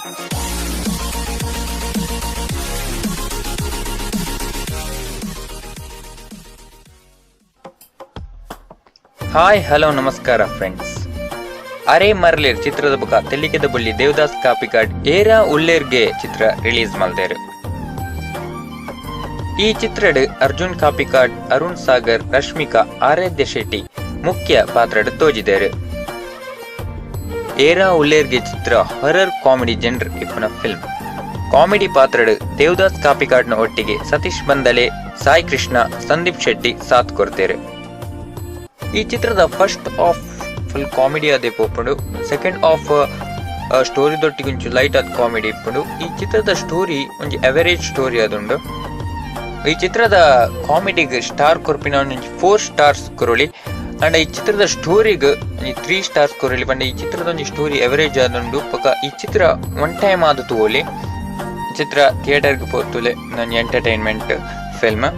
Hi hello ನಮಸ್ಕಾರ friends. ಅರೆ ಮರ್ಲೇರ್ ಚಿತ್ರದ ಬುಕ ತೆಲ್ಲಿಕೆದ ಬುಳ್ಳಿ ದೇವದಾಸ್ ಕಾಪಿಕಾಡ್ ಏರಾ ಉಳ್ಳೇರ್ಗೆ ಚಿತ್ರ ರಿಲೀಸ್ ಮಲ್ದೇರು. ಈ ಚಿತ್ರಡ್ ಅರ್ಜುನ್ ಕಾಪಿಕಾಡ್, ಅರುಣ್ ಸಾಗರ್, ರಶ್ಮಿಕಾ, ಆರಾಧ್ಯ ಶೆಟ್ಟಿ ಮುಖ್ಯ ಪಾತ್ರಡ್ ತೋಜಿದೇರು. ಏರಾ ಉಳ್ಳೇರ್ಗೆ ಚಿತ್ರ ಹಾರರ್ ಕಾಮಿಡಿ ಜನರ್ ಇಪ್ಪನ ಫಿಲ್ಮ್. ಕಾಮಿಡಿ ಪಾತ್ರಡ್ ದೇವದಾಸ್ ಕಾಪಿಕಾಡ್ನ ಒಟ್ಟಿಗೆ ಸತೀಶ್ ಬಂದಲೆ, ಸಾಯಿ ಕೃಷ್ಣ, ಸಂದೀಪ್ ಶೆಟ್ಟಿ ಸಾಥ್ ಕೊಡ್ತೇರು. ಈ ಚಿತ್ರದ ಫಸ್ಟ್ ಆಫ್ ಫುಲ್ ಕಾಮಿಡಿ ಅದೇ ಪೋಪುಂಡು, ಸೆಕೆಂಡ್ ಆಫ್ ಸ್ಟೋರಿದೊಟ್ಟಿಗೆ ಒಂಚು ಲೈಟ್ ಆದ ಕಾಮಿಡಿ ಇಪ್ಪುಂಡು. ಈ ಚಿತ್ರದ ಸ್ಟೋರಿ ಒಂಜಿ ಅವರೇಜ್ ಸ್ಟೋರಿ ಅದುಂಡು. ಈ ಚಿತ್ರದ ಕಾಮಿಡಿಗೆ ಸ್ಟಾರ್ ಕೊರ್ಪಿನ ಒಂಜಿ 4 ಸ್ಟಾರ್ಸ್ ಕೊರೊಲಿ ಅಂಡ್ ಈ ಚಿತ್ರದ ಸ್ಟೋರಿಗೆ 3 ಸ್ಟಾರ್ಸ್ ಕೊರೊಲಿ. ಬಂಡ ಈ ಚಿತ್ರದ ಒಂಜಿ ಸ್ಟೋರಿ ಅವರೇಜ್ ಆದುಂಡು. ಪಕ್ಕ ಈ ಚಿತ್ರ ಒನ್ ಟೈಮ್ ಆದ ತೋಲಿ ಚಿತ್ರ ಥಿಯೇಟರ್ಗೆ ಪೋತುಲೆ ಒಂಜಿ ಎಂಟರ್ಟೈನ್ಮೆಂಟ್ ಫಿಲ್ಮ್.